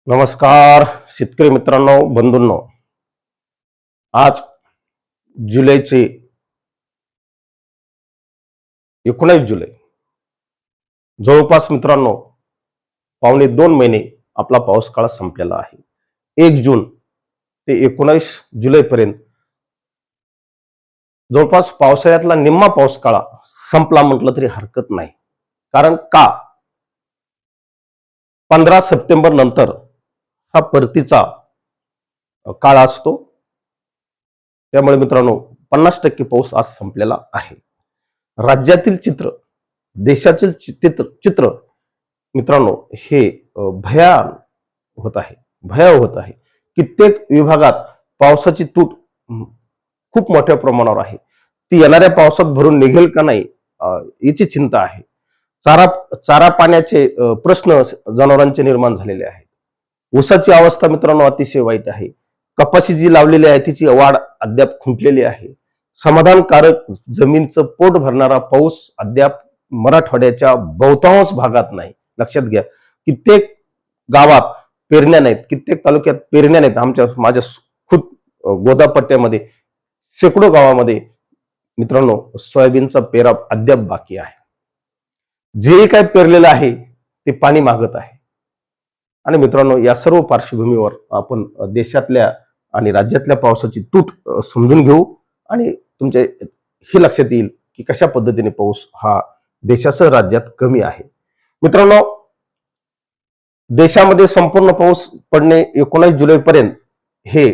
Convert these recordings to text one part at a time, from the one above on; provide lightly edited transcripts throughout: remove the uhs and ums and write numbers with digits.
नमस्कार शेतकरी मित्रांनो, बंधूंनो. आज जुलैचे 19 जुलै, जवळपास मित्रांनो पावणे 2 महिने आपला पाऊस काळ संपलेला आहे. 1 जून ते 19 जुलैपर्यंत जवळपास पावसाळ्यातला निम्मा पाऊस काळ संपला म्हटलं तरी हरकत नाही. कारण का 15 सप्टेंबर नंतर हा परतीचा काळ असतो. त्यामुळे मित्रांनो 50% पाऊस आज संपलेला आहे. राज्यातील चित्र, देशातील चित्र मित्रांनो हे भयान होत आहे, भयावह होत आहे. कित्येक विभागात पावसाची तूट खूप मोठ्या प्रमाणावर आहे. ती येणाऱ्या पावसात भरून निघेल का नाही याची चिंता आहे. चारा चारा पाण्याचे प्रश्न जनावरांचे निर्माण झालेले आहेत. ऊसाची अवस्था मित्रांनो अतिशय वाईट आहे. कपाशी जी लावलेली आहे तिची वाढ अद्याप खुंटलेली आहे. समाधानकारक जमीनचं पोट भरणारा पाऊस अद्याप मराठवाड्याच्या बहुतांश भागात नाही. लक्षात घ्या, कित्येक गावात पेरण्या नाहीत, कित्येक तालुक्यात पेरण्या नाहीत. माझ्या खुद गोदापट्ट्यामध्ये शेकडो गावामध्ये मित्रांनो सोयाबीनचा पेरा अद्याप बाकी आहे. जे काय पेरलेलं आहे ते पाणी मागत आहे. आणि मित्रांनो या सर्व पार्श्वभूमीवर आपण देशातल्या आणि राज्यातल्या पावसाची तूट समजून घेऊ आणि तुमच्या हे लक्षात येईल की कशा पद्धतीने पाऊस हा देशासह राज्यात कमी आहे. मित्रांनो, देशामध्ये संपूर्ण पाऊस पडणे 19 जुलैपर्यंत हे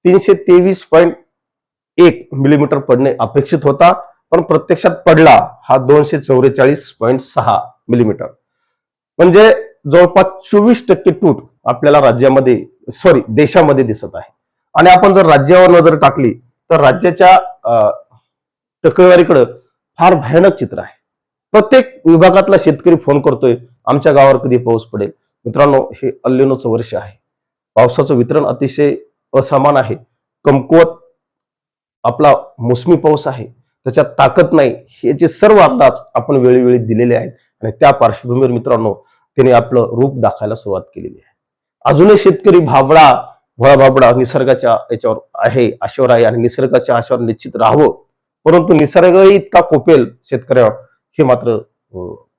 323.1 मिलीमीटर पडणे अपेक्षित होता, पण प्रत्यक्षात पडला हा 244.6 मिलीमीटर. म्हणजे जवळपास 24% तूट आपल्याला देशामध्ये दिसत आहे. आणि आपण जर राज्यावर नजर टाकली तर राज्याच्या टक्केवारीकडे फार भयानक चित्र आहे. प्रत्येक विभागातला शेतकरी फोन करतोय, आमच्या गावावर कधी पाऊस पडेल. मित्रांनो, हे अल्निनोचं वर्ष आहे. पावसाचं वितरण अतिशय असमान आहे. कमकुवत आपला मोसमी पाऊस आहे, त्याच्यात ताकद नाही. याचे सर्व अंदाज आपण वेळोवेळी दिलेले आहेत आणि त्या पार्श्वभूमीवर मित्रांनो त्याने आपलं रूप दाखवायला सुरुवात केलेली आहे. अजूनही शेतकरी भोळा निसर्गाच्या याच्यावर आहे, आशेवर आहे आणि निसर्गाच्या आशेवर निश्चित राहावं. परंतु निसर्गही इतका कोपेल शेतकऱ्यावर हे मात्र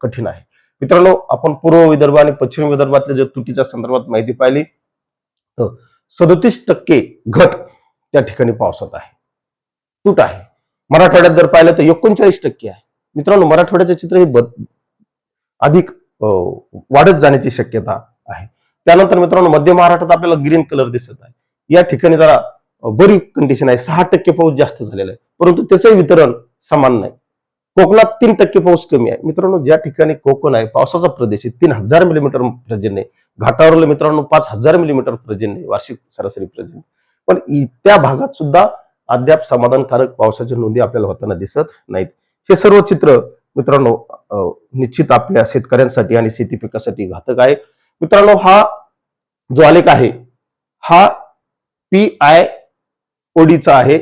कठीण आहे. मित्रांनो, आपण पूर्व विदर्भ आणि पश्चिम विदर्भातल्या जर तुटीच्या संदर्भात माहिती पाहिली तर 37% घट त्या ठिकाणी पावसात आहे, तूट आहे. मराठवाड्यात जर पाहिलं तर 39% आहे. मित्रांनो, मराठवाड्याचे चित्र हे अधिक वाढत जाण्याची शक्यता आहे. त्यानंतर मित्रांनो मध्य महाराष्ट्रात आपल्याला ग्रीन कलर दिसत आहे. या ठिकाणी जरा बरी कंडिशन आहे. 6% पाऊस जास्त झालेला आहे, परंतु त्याचं वितरण समान नाही. कोकणात 3% पाऊस कमी आहे. मित्रांनो, ज्या ठिकाणी कोकण आहे, पावसाचा प्रदेश आहे, 3000 मिलीमीटर पर्जन्य, घाटावरले मित्रांनो 5000 मिलीमीटर पर्जन्य वार्षिक सरासरी पर्जन्य. पण त्या भागात सुद्धा अद्याप समाधानकारक पावसाच्या नोंदी आपल्याला होताना दिसत नाहीत. हे सर्व चित्र मित्रांनो निश्चित आपल्या शेतकऱ्यांसाठी आणि शेती पिकासाठी घातक आहे. मित्रांनो, हा जो आलेख आहे हा PIODचा आहे.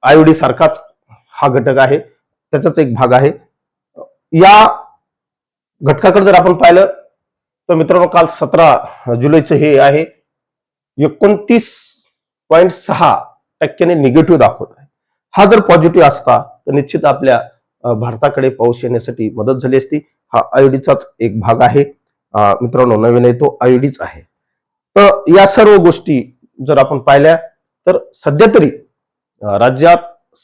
IOD सारखाच हा घटक आहे, त्याचाच एक भाग आहे. या घटकाकडे जर आपण पाहिलं तर मित्रांनो काल 17 जुलैचं हे आहे 29.6% निगेटिव्ह दाखवत आहे. हा जर पॉझिटिव्ह असता तर निश्चित आपल्या भारताकडे पाऊस येण्यासाठी मदत झाली असती. हा आयोडीचाच एक भाग आहे. मित्रांनो, नवीन आहे तो आयोडीच आहे. तर या सर्व गोष्टी जर आपण पाहिल्या तर सध्या तरी राज्यात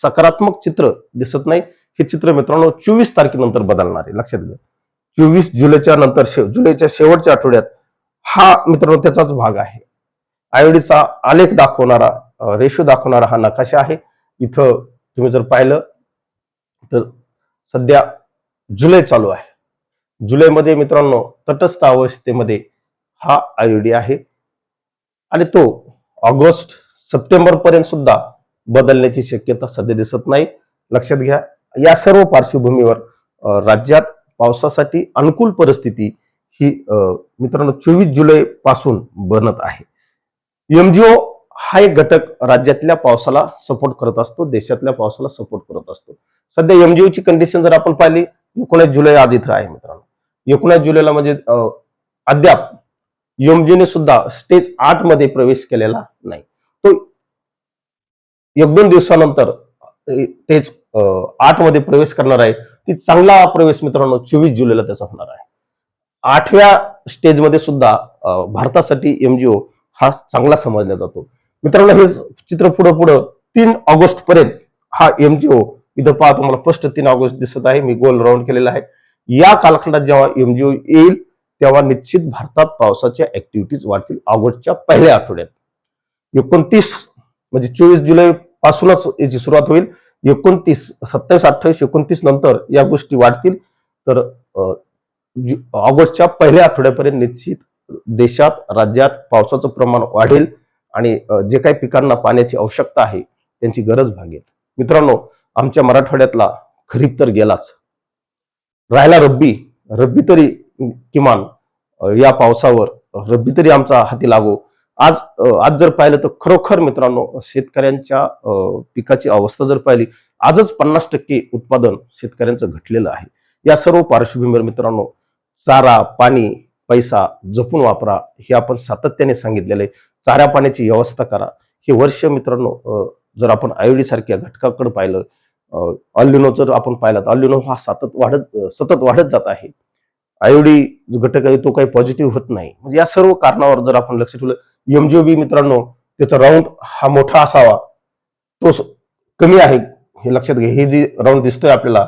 सकारात्मक चित्र दिसत नाही. हे चित्र मित्रांनो 24 तारखेनंतर बदलणार आहे. लक्षात घ्या, 24 जुलैच्या नंतर जुलैच्या शेवटच्या आठवड्यात हा मित्रांनो त्याचाच भाग आहे. आयोडीचा आलेख दाखवणारा, रेशो दाखवणारा हा नकाशा आहे. इथं तुम्ही जर पाहिलं तर सध्या जुलै चालू आहे. जुलैमध्ये मित्रांनो तटस्थ अवस्थेमध्ये हा आयोडी आहे आणि तो ऑगस्ट सप्टेंबर पर्यंत सुद्धा बदलण्याची शक्यता सध्या दिसत नाही. लक्षात घ्या, या सर्व पार्श्वभूमीवर राज्यात पावसासाठी अनुकूल परिस्थिती ही मित्रांनो 24 जुलै पासून बनत आहे. MGO हा एक घटक राज्यातल्या पावसाला सपोर्ट करत असतो, देशातल्या पावसाला सपोर्ट करत असतो. सध्या MGO ची कंडिशन जर आपण पाहिली 19 जुलै आज इथं आहे मित्रांनो. 19 जुलैला म्हणजे अद्याप एमजीने सुद्धा स्टेज 8 मध्ये प्रवेश केलेला नाही. तो 1-2 दिवसानंतर तेच 8 मध्ये प्रवेश करणार आहे. ती चांगला प्रवेश मित्रांनो 24 जुलैला त्याचा होणार आहे. 8व्या स्टेजमध्ये सुद्धा भारतासाठी एमजीओ हा चांगला समजला जातो. मित्रांनो हे चित्र पुढं पुढं 3 ऑगस्ट पर्यंत हा एमजीओ इथं पहा तुम्हाला स्पष्ट 3 ऑगस्ट दिसत आहे. मी गोल राऊंड केलेला आहे. या कालखंडात जेव्हा एमजीओ येईल तेव्हा निश्चित भारतात पावसाच्या ऍक्टिव्हिटीज वाढतील ऑगस्टच्या पहिल्या आठवड्यात. 29 म्हणजे 24 जुलै पासूनच याची सुरुवात होईल. 29, 27, 28, 29 नंतर या गोष्टी वाढतील. तर ऑगस्टच्या पहिल्या आठवड्यापर्यंत निश्चित देशात राज्यात पावसाचं प्रमाण वाढेल आणि जे काही पिकांना पाण्याची आवश्यकता आहे त्यांची गरज भागेल. मित्रांनो आमच्या मराठवाड्यातला खरीप तर गेलाच, राहिला रब्बी. रब्बी तरी किमान या पावसावर रब्बी तरी आमचा हाती लागो. आज आज जर पाहिलं तर खरोखर मित्रांनो शेतकऱ्यांच्या पिकाची अवस्था जर पाहिली आजच 50% उत्पादन शेतकऱ्यांचं घटलेलं आहे. या सर्व पार्श्वभूमीवर मित्रांनो चारा, पाणी, पैसा जपून वापरा हे आपण सातत्याने सागितलेलं आहे. चारा पाण्याची व्यवस्था करा. हे वर्ष मित्रांनो जर आपण आयोडी सारख्या घटकाकडे पाहिलं, अल्निनो जर आपण पाहिला तर अल्निनो हा सतत वाढत जात आहे. आयोडी जो घटक आहे तो काही पॉझिटिव्ह होत नाही. म्हणजे या सर्व कारणावर जर आपण लक्ष ठेवलं, एमजीओबी मित्रांनो त्याचा राऊंड हा मोठा असावा, तो कमी आहे हे लक्षात घ्या. हे जे राऊंड दिसतोय आपल्याला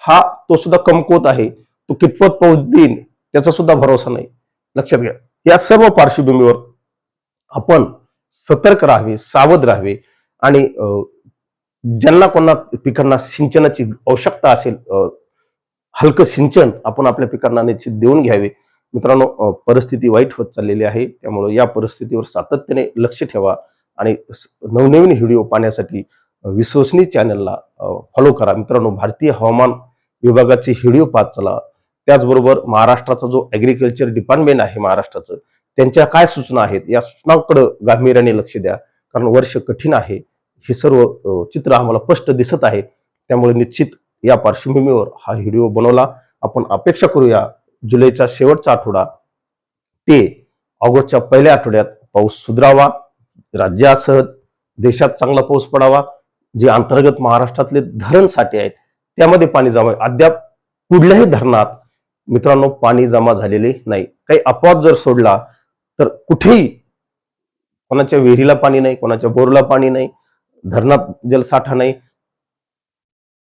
हा तो सुद्धा कमकुवत आहे. तो कितपत पाऊस देईल त्याचा सुद्धा भरोसा नाही. लक्षात घ्या. या सर्व पार्श्वभूमीवर आपण सतर्क राहावे, सावध राहावे आणि ज्यांना कोणा पिकांना सिंचनाची आवश्यकता असेल हलकं सिंचन आपण आपल्या पिकांना निश्चित देऊन घ्यावे. मित्रांनो परिस्थिती वाईट होत चाललेली आहे. त्यामुळे या परिस्थितीवर सातत्याने लक्ष ठेवा आणि नवनवीन व्हिडिओ पाहण्यासाठी विश्वसनीय चॅनलला फॉलो करा. मित्रांनो भारतीय हवामान विभागाचे व्हिडिओ पाहत चला. त्याचबरोबर महाराष्ट्राचा जो ऍग्रिकल्चर डिपार्टमेंट आहे महाराष्ट्राचं त्यांच्या काय सूचना आहेत या सूचनांकडे गांभीर्याने लक्ष द्या. कारण वर्ष कठीण आहे. हे सर्व चित्र आम्हाला स्पष्ट दिसत आहे. त्यामुळे निश्चित या पार्श्वभूमीवर हा व्हिडिओ बनवला. आपण अपेक्षा करूया जुलैचा शेवटचा आठवडा ते ऑगस्टच्या पहिल्या आठवड्यात पाऊस सुधारावा, राज्यासह देशात चांगला पाऊस पडावा. जे अंतर्गत महाराष्ट्रातले धरण साठे आहेत त्यामध्ये पाणी जमा. अद्याप कुठल्याही धरणात मित्रांनो पाणी जमा झालेले नाही. काही अपवाद जर सोडला तर कुठेही कोणाच्या विहिरीला पाणी नाही, कोणाच्या बोरला पाणी नाही, धरणात जलसाठा नाही.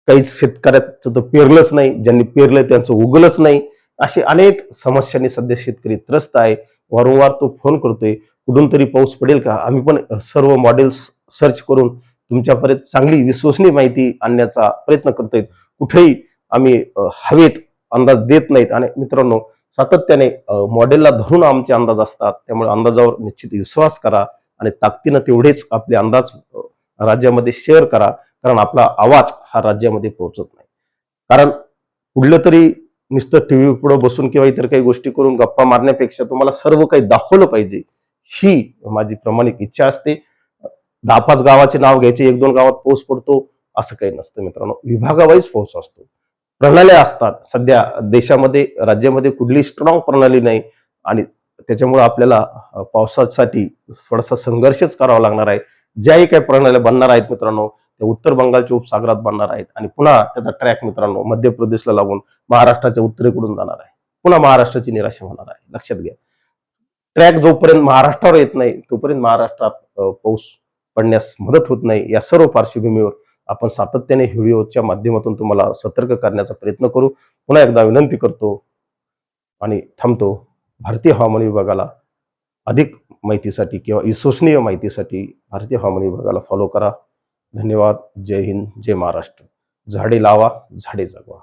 काही शेतकऱ्याचं तर पेरलंच नाही, ज्यांनी पेरलंय त्यांचं उगलच नाही. असे अनेक समस्यांनी सध्या शेतकरी त्रस्त आहे. वारंवार तो फोन करतोय कुठून तरी पाऊस पडेल का. आम्ही पण सर्व मॉडेल्स सर्च करून तुमच्यापर्यंत चांगली विश्वसनीय माहिती आणण्याचा प्रयत्न करतोय. कुठेही आम्ही हवेत अंदाज देत नाहीत. आणि मित्रांनो सातत्याने मॉडेलला धरून आमचे अंदाज असतात. त्यामुळे अंदाजावर निश्चित विश्वास करा आणि ताकदीनं तेवढेच आपले अंदाज राज्यामध्ये शेअर करा. कारण आपला आवाज हा राज्यामध्ये पोहोचत नाही. कारण कुठलं तरी नुसतं टीव्ही पुढे बसून किंवा इतर काही गोष्टी करून गप्पा मारण्यापेक्षा तुम्हाला सर्व काही दाखवलं पाहिजे ही माझी प्रामाणिक इच्छा असते. 10-5 गावाचे नाव घ्यायचे, 1-2 गावात पाऊस पडतो असं काही नसतं मित्रांनो. विभागावाईज पाऊस असतो, प्रणाल्या असतात. सध्या देशामध्ये राज्यामध्ये कुठली स्ट्रॉंग प्रणाली नाही आणि त्याच्यामुळे आपल्याला पावसासाठी थोडासा संघर्षच करावा लागणार आहे. ज्याही काही प्रणाल्या बनणार आहेत मित्रांनो त्या उत्तर बंगालच्या उपसागरात बनणार आहेत आणि पुन्हा त्याचा ट्रॅक मित्रांनो मध्य प्रदेशला लागून महाराष्ट्राच्या उत्तरेकडून जाणार आहे. पुन्हा महाराष्ट्राची निराशा होणार आहे. लक्षात घ्या. ट्रॅक जोपर्यंत महाराष्ट्रावर येत नाही तोपर्यंत महाराष्ट्रात पाऊस पडण्यास मदत होत नाही. या सर्व पार्श्वभूमीवर आपण सातत्याने व्हिडिओच्या माध्यमातून तुम्हाला सतर्क करण्याचा प्रयत्न करू. पुन्हा एकदा विनंती करतो आणि थांबतो. भारतीय हवामान विभागाला अधिक माहितीसाठी किंवा विश्वसनीय माहितीसाठी भारतीय हवामान विभागाला फॉलो करा. धन्यवाद. जय हिंद, जय महाराष्ट्र. झाडे लावा, झाडे जगवा.